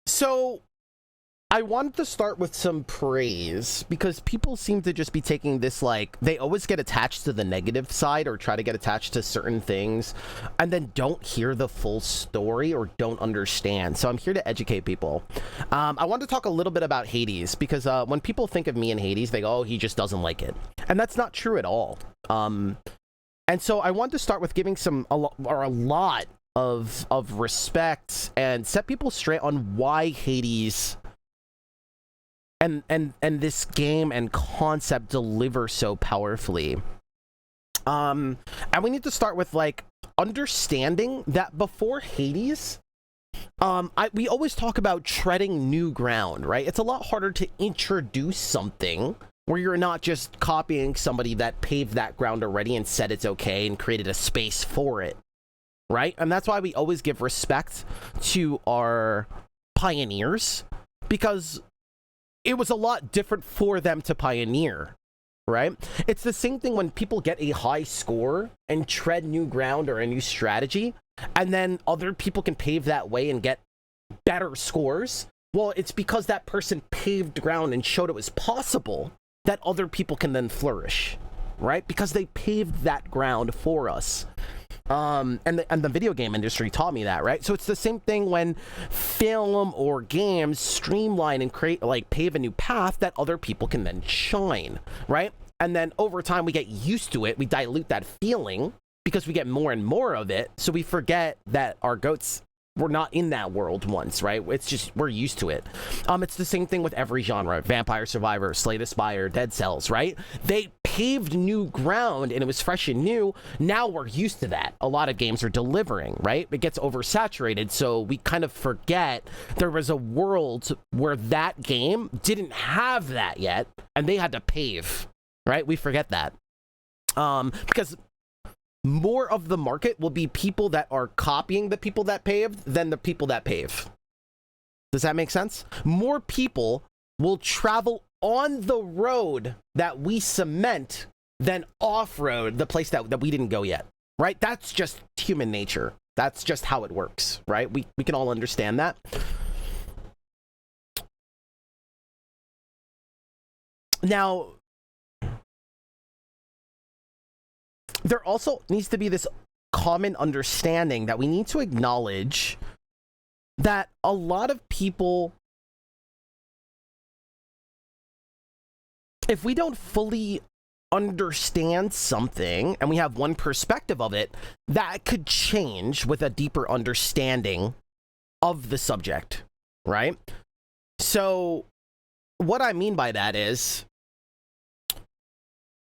So I wanted to start with some praise because people seem to just be taking this, like, they always get attached to the negative side or try to get attached to certain things and then don't hear the full story or don't understand. So I'm here to educate people. I want to talk a little bit about Hades because when people think of me and Hades, they go, oh, he just doesn't like it. And that's not true at all. And so I want to start with giving a lot of respect and set people straight on why Hades and this game and concept deliver so powerfully. And we need to start with, like, understanding that before Hades, we always talk about treading new ground, right? It's a lot harder to introduce something where you're not just copying somebody that paved that ground already and said it's okay and created a space for it, right? And that's why we always give respect to our pioneers, because it was a lot different for them to pioneer, right? It's the same thing when people get a high score and tread new ground or a new strategy, and then other people can pave that way and get better scores. Well, it's because that person paved ground and showed it was possible that other people can then flourish, right? Because they paved that ground for us. And the video game industry taught me that, right? So it's the same thing when film or games streamline and create, like, pave a new path that other people can then shine, right? And then over time we get used to it, we dilute that feeling because we get more and more of it, so we forget that our goats were not in that world once, right? It's just, we're used to it. It's the same thing with every genre. Vampire Survivor, Slay the Spire, Dead Cells, right? They paved new ground and it was fresh and new. Now we're used to that. A lot of games are delivering, right? It gets oversaturated, so we kind of forget there was a world where that game didn't have that yet and they had to pave, right? We forget that. Because more of the market will be people that are copying the people that paved than the people that pave. Does that make sense? More people will travel on the road that we cement than off-road, the place that we didn't go yet, right? That's just human nature. That's just how it works, right? We can all understand that. Now, there also needs to be this common understanding that we need to acknowledge that a lot of people, if we don't fully understand something and we have one perspective of it, that could change with a deeper understanding of the subject, right? So what I mean by that is,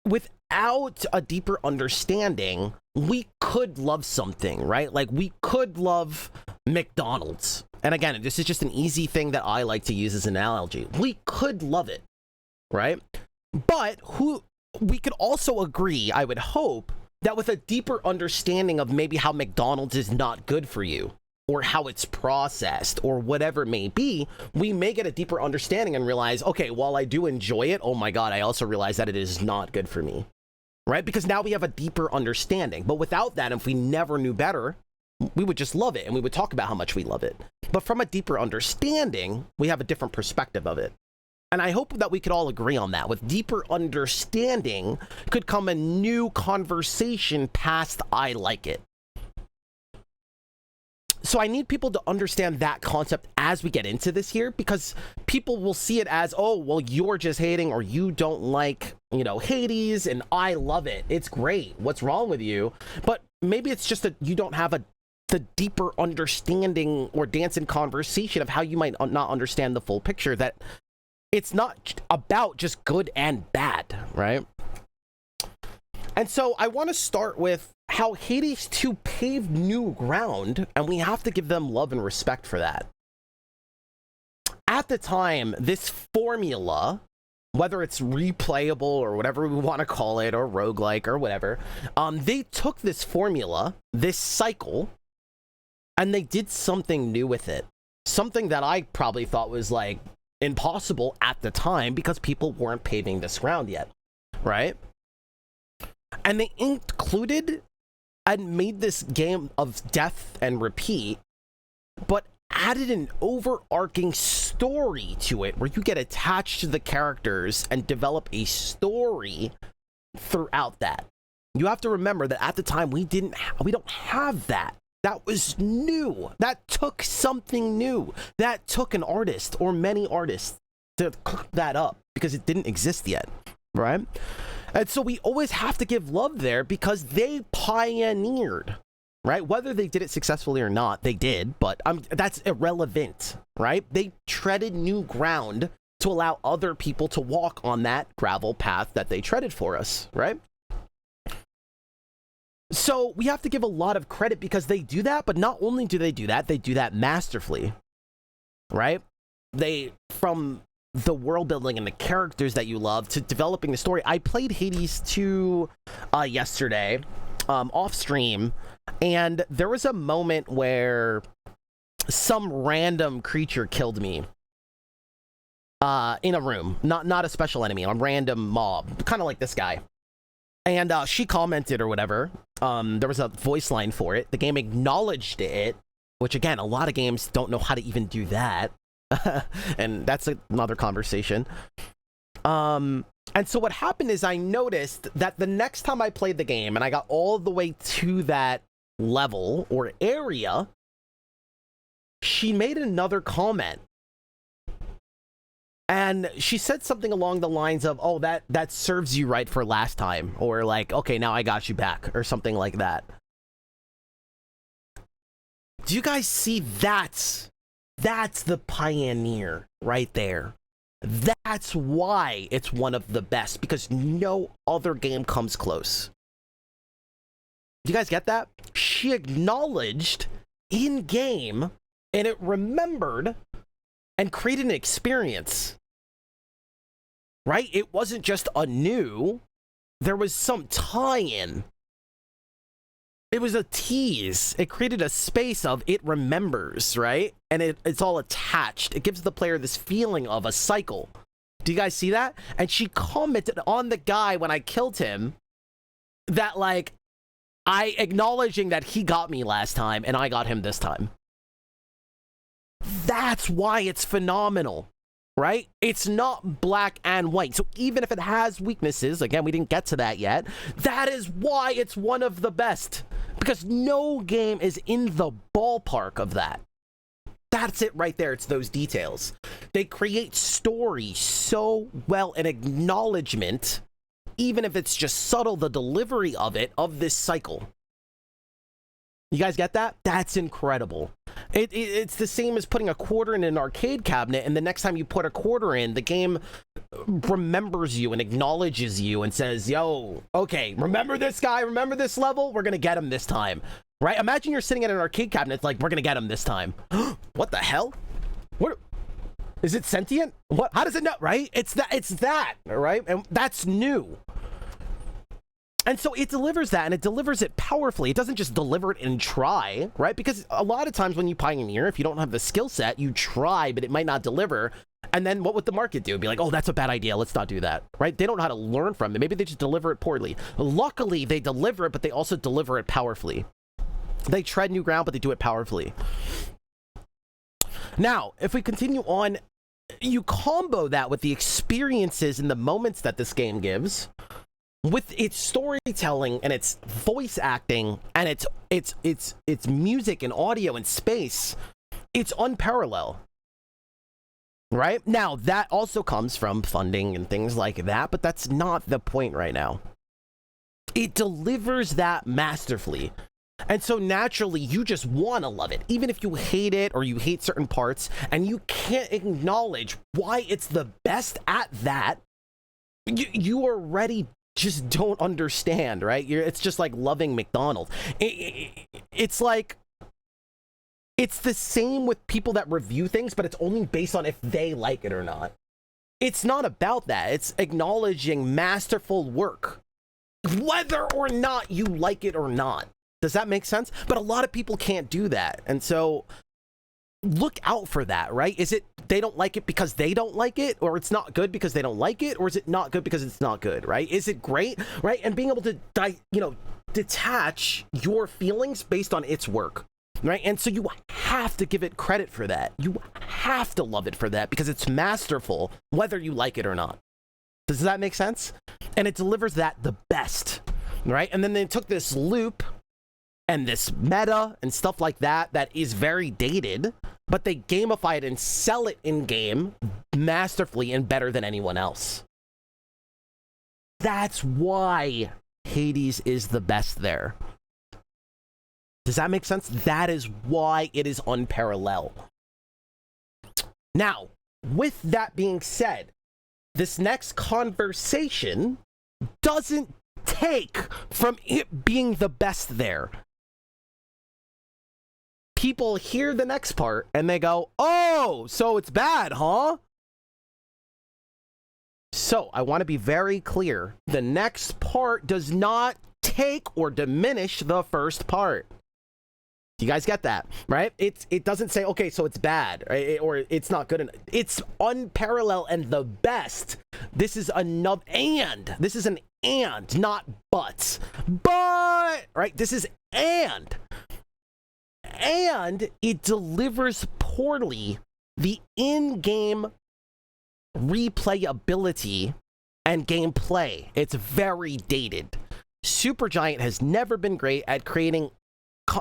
without a deeper understanding, we could love something, right? Like, we could love McDonald's. And again, this is just an easy thing that I like to use as an analogy. We could love it, right? But we could also agree, I would hope, that with a deeper understanding of maybe how McDonald's is not good for you, or how it's processed, or whatever it may be, we may get a deeper understanding and realize, okay, while I do enjoy it, oh my God, I also realize that it is not good for me, right? Because now we have a deeper understanding. But without that, if we never knew better, we would just love it, and we would talk about how much we love it. But from a deeper understanding, we have a different perspective of it. And I hope that we could all agree on that. With deeper understanding could come a new conversation past I like it. So I need people to understand that concept as we get into this here, because people will see it as, oh, well, you're just hating, or you don't like, Hades, and I love it. It's great. What's wrong with you? But maybe it's just that you don't have the deeper understanding or dance in conversation of how you might not understand the full picture, that it's not about just good and bad, right? And so I want to start with how Hades 2 paved new ground, and we have to give them love and respect for that. At the time, this formula, whether it's replayable or whatever we want to call it, or roguelike or whatever, they took this formula, this cycle, and they did something new with it. Something that I probably thought was, like, impossible at the time because people weren't paving this ground yet, right? And they included and made this game of death and repeat, but added an overarching story to it where you get attached to the characters and develop a story throughout that. You have to remember that at the time we don't have that. That was new. That took something new. That took an artist or many artists to cook that up because it didn't exist yet, right? And so we always have to give love there because they pioneered, right? Whether they did it successfully or not, they did, but that's irrelevant, right? They treaded new ground to allow other people to walk on that gravel path that they treaded for us, right? So we have to give a lot of credit because they do that, but not only do they do that masterfully, right? From the world building and the characters that you love to developing the story. I played Hades 2 yesterday off stream, and there was a moment where some random creature killed me in a room, not a special enemy, a random mob, kind of like this guy. And she commented or whatever. There was a voice line for it. The game acknowledged it, which again, a lot of games don't know how to even do that. And that's another conversation. And so what happened is I noticed that the next time I played the game and I got all the way to that level or area, she made another comment. And she said something along the lines of, oh, that serves you right for last time. Or like, okay, now I got you back. Or something like that. Do you guys see that's the pioneer right there. That's why it's one of the best. Because no other game comes close. Do you guys get that? She acknowledged in-game and it remembered and created an experience. Right? It wasn't just a new. There was some tie-in. It was a tease. It created a space of it remembers, right? And it's all attached. It gives the player this feeling of a cycle. Do you guys see that? And she commented on the guy when I killed him that, like, I acknowledging that he got me last time and I got him this time. That's why it's phenomenal, right? It's not black and white. So even if it has weaknesses, again, we didn't get to that yet, that is why it's one of the best. Because no game is in the ballpark of that. That's it right there. It's those details. They create story so well, and acknowledgement, even if it's just subtle, the delivery of it, of this cycle. You guys get that? That's incredible. It's the same as putting a quarter in an arcade cabinet, and the next time you put a quarter in, the game remembers you and acknowledges you and says, yo, okay, remember this guy? Remember this level? We're going to get him this time. Right? Imagine you're sitting at an arcade cabinet. It's like, we're going to get him this time. What the hell? What? Is it sentient? What? How does it know? Right? It's that. Right? And that's new. And so it delivers that, and it delivers it powerfully. It doesn't just deliver it and try, right? Because a lot of times when you pioneer, if you don't have the skill set, you try, but it might not deliver. And then what would the market do? Be like, oh, that's a bad idea. Let's not do that, right? They don't know how to learn from it. Maybe they just deliver it poorly. Luckily, they deliver it, but they also deliver it powerfully. They tread new ground, but they do it powerfully. Now, if we continue on, you combo that with the experiences and the moments that this game gives, with its storytelling and its voice acting and its music and audio and space, it's unparalleled. Right? Now, that also comes from funding and things like that, but that's not the point right now. It delivers that masterfully. And so naturally, you just want to love it. Even if you hate it or you hate certain parts and you can't acknowledge why it's the best at that, you already just don't understand, right? It's just like loving McDonald's. It's like, it's the same with people that review things, but it's only based on if they like it or not. It's not about that. It's acknowledging masterful work, whether or not you like it or not. Does that make sense? But a lot of people can't do that. And so look out for that, right? Is it they don't like it because they don't like it, or it's not good because they don't like it, or is it not good because it's not good, right? Is it great, right? And being able to detach your feelings based on its work. right? And so you have to give it credit for that. You have to love it for that because it's masterful, whether you like it or not. Does that make sense? And it delivers that the best, right? And then they took this loop and this meta and stuff like that that is very dated, but they gamify it and sell it in game masterfully and better than anyone else. That's why Hades is the best there. Does that make sense? That is why it is unparalleled. Now, with that being said, this next conversation doesn't take from it being the best there. People hear the next part and they go, oh, so it's bad, huh? So I want to be very clear. The next part does not take or diminish the first part. You guys get that, right? It doesn't say, okay, so it's bad, right? Or it's not good enough. It's unparalleled and the best. This is another, and this is an and, not but. But, right? This is and it delivers poorly the in-game replayability and gameplay. It's very dated. Supergiant has never been great at creating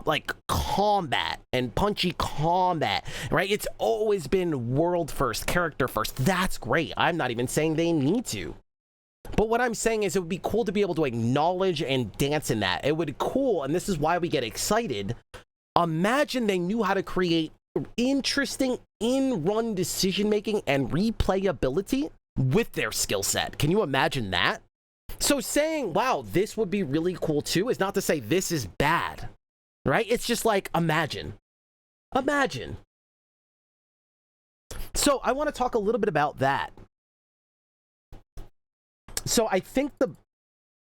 like combat and punchy combat, right? It's always been world first, character first. That's great. I'm not even saying they need to. But what I'm saying is it would be cool to be able to acknowledge and dance in that. It would be cool, and this is why we get excited. Imagine they knew how to create interesting in-run decision-making and replayability with their skill set. Can you imagine that? So saying, wow, this would be really cool too, is not to say this is bad, right? It's just like, imagine. Imagine. So I want to talk a little bit about that. So I think the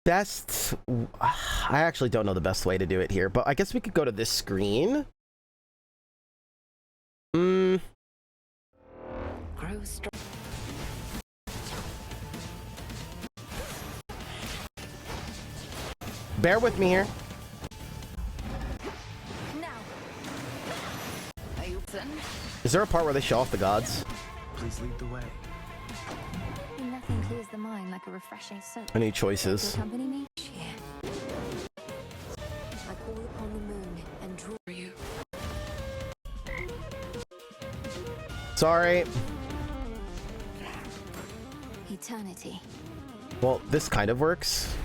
best, I actually don't know the best way to do it here, but I guess we could go to this screen. Bear with me here. Is there a part where they show off the gods? Please lead the way. Nothing clears the mind like a refreshing soap. Any choices? Accompany me? I call upon the moon and draw you. Sorry. Eternity. Well, this kind of works.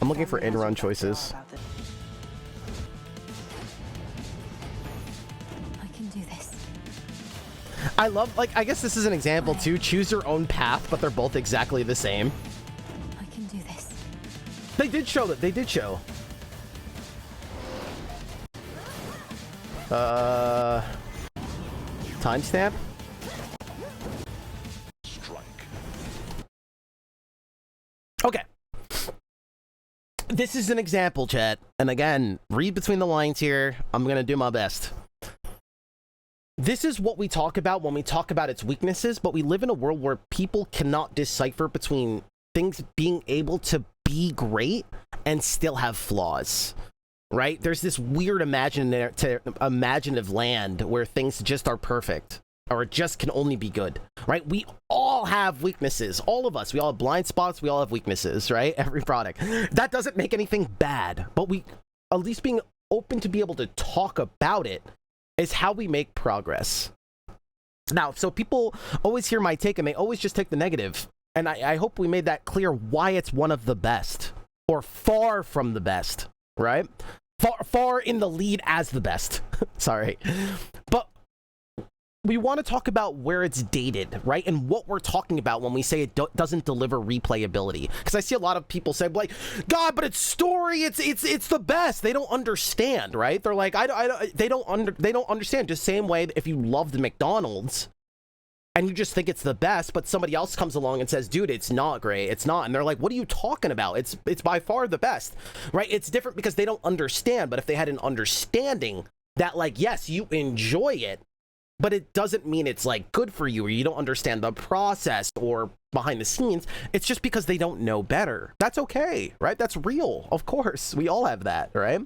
I'm looking for in-run choices. I can do this. I love, like, I guess this is an example too. Choose your own path, but they're both exactly the same. I can do this. They did show that. They did show. Timestamp? Strike. Okay. This is an example, chat. And again, read between the lines here. I'm going to do my best. This is what we talk about when we talk about its weaknesses, but we live in a world where people cannot decipher between things being able to be great and still have flaws, right? There's this weird imaginative land where things just are perfect or just can only be good, right? We all have weaknesses. All of us. We all have blind spots. We all have weaknesses, right? Every product. That doesn't make anything bad, but we, at least being open to be able to talk about it is how we make progress. Now, so people always hear my take and they always just take the negative. And I hope we made that clear why it's one of the best or far from the best, right? Far in the lead as the best. Sorry. But we want to talk about where it's dated, right? And what we're talking about when we say it doesn't deliver replayability. Because I see a lot of people say, like, God, but it's story. It's the best. They don't understand, right? They're like, they don't understand. Just same way if you love the McDonald's and you just think it's the best, but somebody else comes along and says, dude, it's not great. It's not. And they're like, what are you talking about? It's by far the best, right? It's different because they don't understand. But if they had an understanding that, like, yes, you enjoy it, but it doesn't mean it's like good for you or you don't understand the process or behind the scenes. It's just because they don't know better. That's okay, right? That's real. Of course, we all have that, right?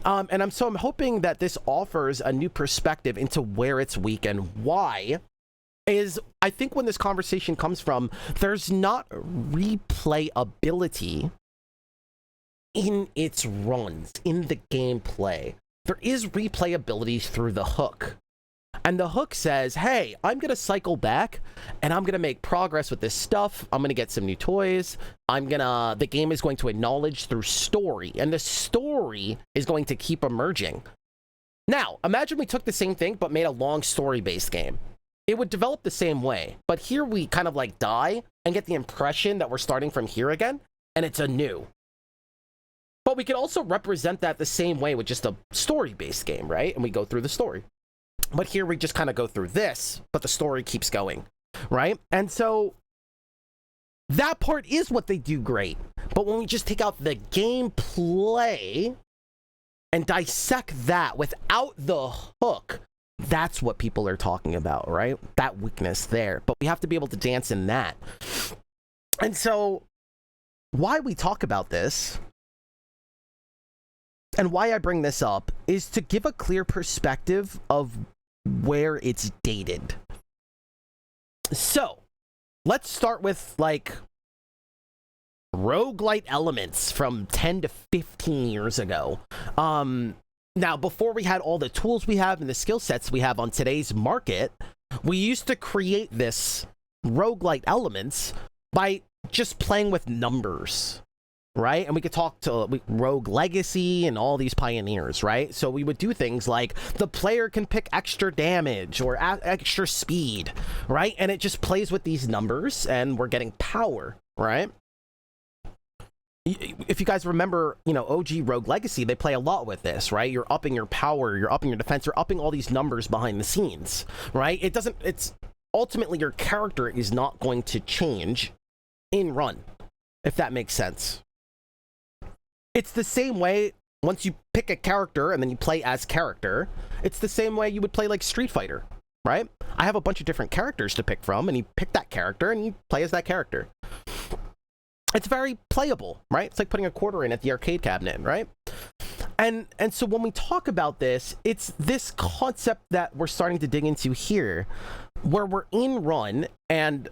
And I'm hoping that this offers a new perspective into where it's weak and why. Is I think when this conversation comes from, there's not replayability in its runs, in the gameplay. There is replayability through the hook. And the hook says, hey, I'm going to cycle back and I'm going to make progress with this stuff. I'm going to get some new toys. The game is going to acknowledge through story, and the story is going to keep emerging. Now, imagine we took the same thing but made a long story-based game. It would develop the same way, but here we kind of like die and get the impression that we're starting from here again, and it's anew. But we could also represent that the same way with just a story-based game, right? And we go through the story. But here we just kind of go through this, but the story keeps going, right? And so that part is what they do great. But when we just take out the gameplay and dissect that without the hook, that's what people are talking about, right? That weakness there. But we have to be able to dance in that. And so why we talk about this and why I bring this up is to give a clear perspective of where it's dated. So let's start with like roguelite elements from 10 to 15 years ago. Now, before we had all the tools we have and the skill sets we have on today's market, we used to create this roguelite elements by just playing with numbers, right? And we could talk to Rogue Legacy and all these pioneers, right? So we would do things like the player can pick extra damage or extra speed, right? And it just plays with these numbers and we're getting power, right? If you guys remember, OG Rogue Legacy, they play a lot with this, right? You're upping your power, you're upping your defense, you're upping all these numbers behind the scenes, right? It's ultimately your character is not going to change in run, if that makes sense. It's the same way once you pick a character and then you play as character, it's the same way you would play like Street Fighter, right? I have a bunch of different characters to pick from and you pick that character and you play as that character. It's very playable, right? It's like putting a quarter in at the arcade cabinet, right? And so when we talk about this, it's this concept that we're starting to dig into here, where we're in run and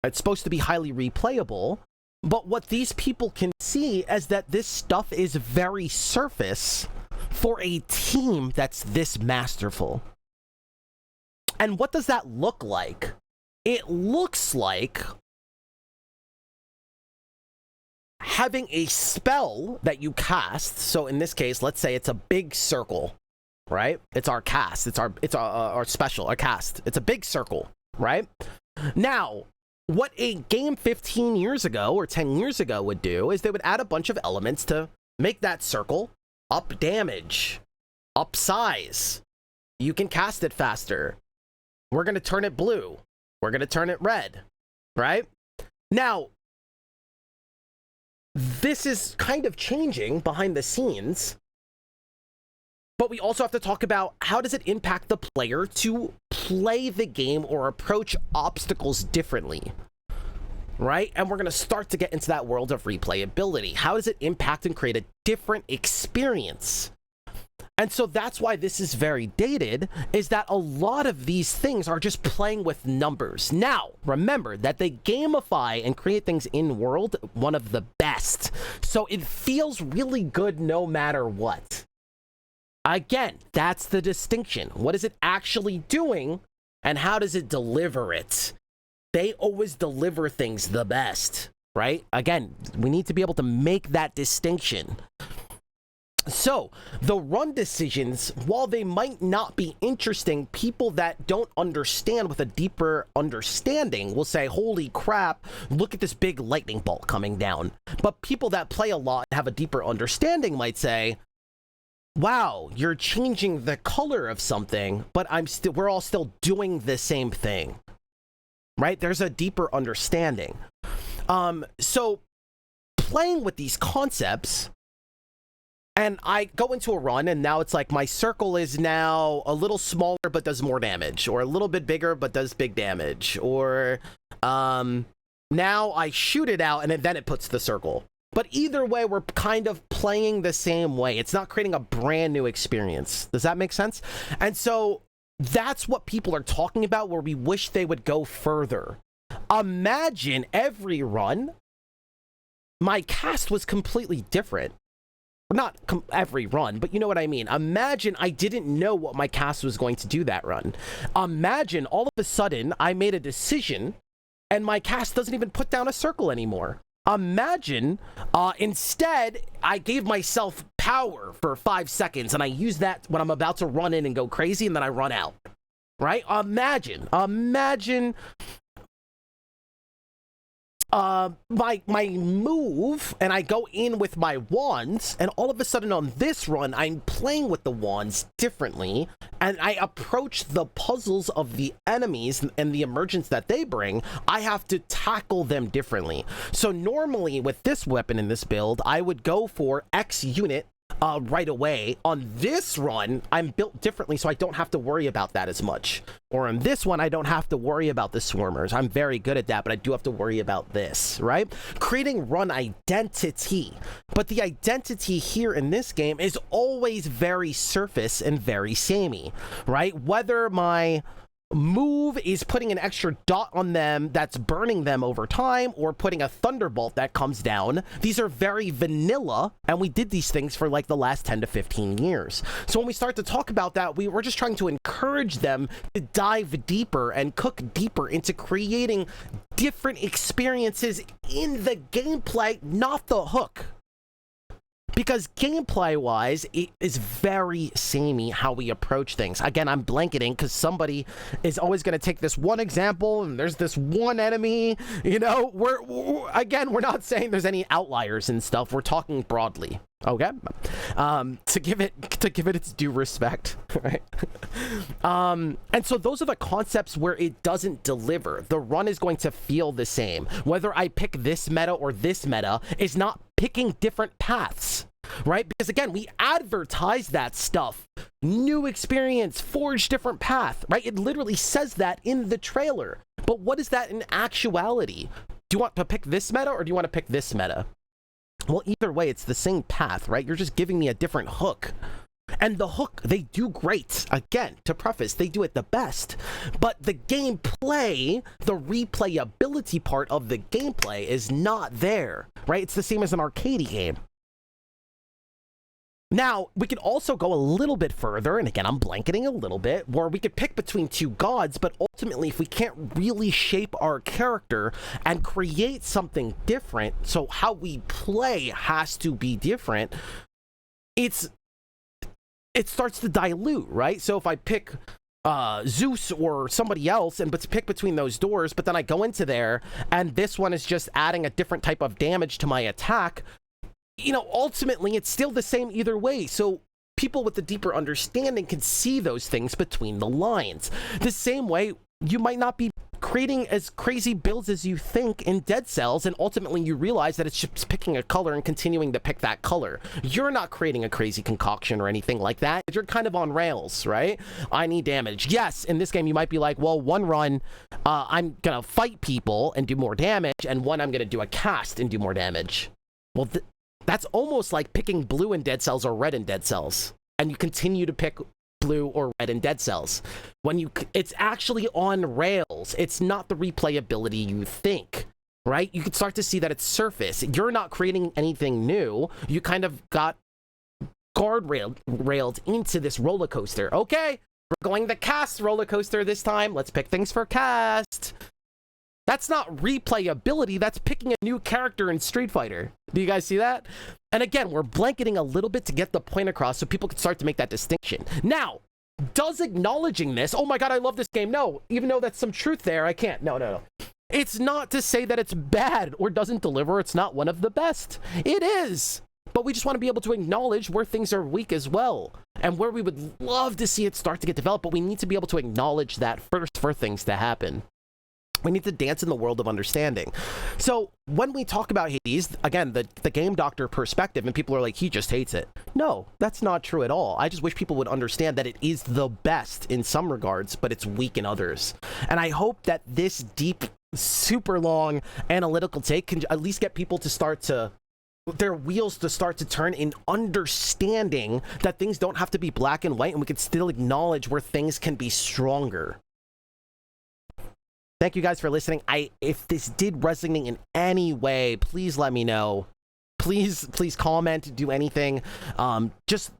it's supposed to be highly replayable, but what these people can see is that this stuff is very surface for a team that's this masterful. And what does that look like? It looks like having a spell that you cast. So in this case, let's say it's a big circle, right? It's our cast. It's our special, our cast. It's a big circle, right? Now, what a game 15 years ago or 10 years ago would do is they would add a bunch of elements to make that circle up damage, up size. You can cast it faster. We're going to turn it blue. We're going to turn it red, right? Now, this is kind of changing behind the scenes, but we also have to talk about how does it impact the player to play the game or approach obstacles differently, right? And we're going to start to get into that world of replayability. How does it impact and create a different experience? And so that's why this is very dated, is that a lot of these things are just playing with numbers. Now, remember that they gamify and create things in world, one of the best. So it feels really good no matter what. Again, that's the distinction. What is it actually doing and how does it deliver it? They always deliver things the best, right? Again, we need to be able to make that distinction. So, the run decisions, while they might not be interesting, people that don't understand with a deeper understanding will say, holy crap, look at this big lightning bolt coming down. But people that play a lot and have a deeper understanding might say, wow, you're changing the color of something, but we're all still doing the same thing, right? There's a deeper understanding. So, playing with these concepts And I go into a run, and now it's like my circle is now a little smaller but does more damage, or a little bit bigger but does big damage, or now I shoot it out and then it puts the circle. But either way, we're kind of playing the same way. It's not creating a brand new experience. Does that make sense? And so that's what people are talking about, where we wish they would go further. Imagine every run, my cast was completely different. Not every run, but you know what I mean. Imagine I didn't know what my cast was going to do that run. Imagine all of a sudden I made a decision and my cast doesn't even put down a circle anymore. Imagine instead I gave myself power for 5 seconds and I use that when I'm about to run in and go crazy, and then I run out. Right? Imagine my move, and I go in with my wands, and all of a sudden on this run I'm playing with the wands differently, and I approach the puzzles of the enemies and the emergence that they bring. I have to tackle them differently. So normally with this weapon in this build, I would go for X unit right away. On this run, I'm built differently, so I don't have to worry about that as much. Or on this one, I don't have to worry about the swarmers. I'm very good at that, but I do have to worry about this, right? Creating run identity. But the identity here in this game is always very surface and very samey, right? Whether my move is putting an extra dot on them that's burning them over time, or putting a thunderbolt that comes down, these are very vanilla, and we did these things for like the last 10 to 15 years. So when we start to talk about that, we're just trying to encourage them to dive deeper and cook deeper into creating different experiences in the gameplay, not the hook. Because gameplay-wise, it is very samey how we approach things. Again, I'm blanketing because somebody is always going to take this one example, and there's this one enemy. You know, we're not saying there's any outliers and stuff. We're talking broadly. Okay, to give it its due respect, right? And so those are the concepts where it doesn't deliver. The run is going to feel the same. Whether I pick this meta or this meta is not picking different paths, right? Because again, we advertise that stuff. New experience, forge different path, right? It literally says that in the trailer. But what is that in actuality? Do you want to pick this meta or do you want to pick this meta? Well, either way, it's the same path, right? You're just giving me a different hook. And the hook, they do great. Again, to preface, they do it the best. But the gameplay, the replayability part of the gameplay is not there, right? It's the same as an arcade game. Now, we could also go a little bit further, and again, I'm blanketing a little bit, where we could pick between two gods, but ultimately, if we can't really shape our character and create something different, so how we play has to be different, it starts to dilute, right? So if I pick Zeus or somebody else and pick between those doors, but then I go into there, and this one is just adding a different type of damage to my attack, you know, ultimately, it's still the same either way. So people with a deeper understanding can see those things between the lines. The same way, you might not be creating as crazy builds as you think in Dead Cells, and ultimately you realize that it's just picking a color and continuing to pick that color. You're not creating a crazy concoction or anything like that. You're kind of on rails, right? I need damage. Yes, in this game you might be like, well, one run I'm gonna fight people and do more damage, and one I'm gonna do a cast and do more damage. Well, that's almost like picking blue in Dead Cells or red in Dead Cells, and you continue to pick blue or red in Dead Cells. It's actually on rails. It's not the replayability you think, right? You can start to see that it's surface. You're not creating anything new. You kind of got railed into this roller coaster. Okay, we're going the cast roller coaster this time. Let's pick things for cast. That's not replayability, that's picking a new character in Street Fighter. Do you guys see that? And again, we're blanketing a little bit to get the point across so people can start to make that distinction. Now, does acknowledging this, oh my god, I love this game, no, even though that's some truth there, I can't, no. It's not to say that it's bad or doesn't deliver, it's not one of the best. It is, but we just want to be able to acknowledge where things are weak as well, and where we would love to see it start to get developed, but we need to be able to acknowledge that first for things to happen. We need to dance in the world of understanding. So when we talk about Hades, again, the game doctor perspective, and people are like, he just hates it. No, that's not true at all. I just wish people would understand that it is the best in some regards, but it's weak in others. And I hope that this deep, super long analytical take can at least get people to start to their wheels to start to turn in understanding that things don't have to be black and white, and we can still acknowledge where things can be stronger. Thank you guys for listening. If this did resonate in any way, please let me know. Please comment, do anything. Just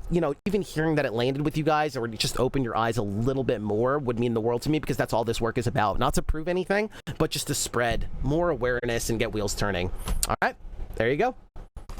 you know, even hearing that it landed with you guys or just open your eyes a little bit more would mean the world to me, because that's all this work is about. Not to prove anything, but just to spread more awareness and get wheels turning. All right, there you go.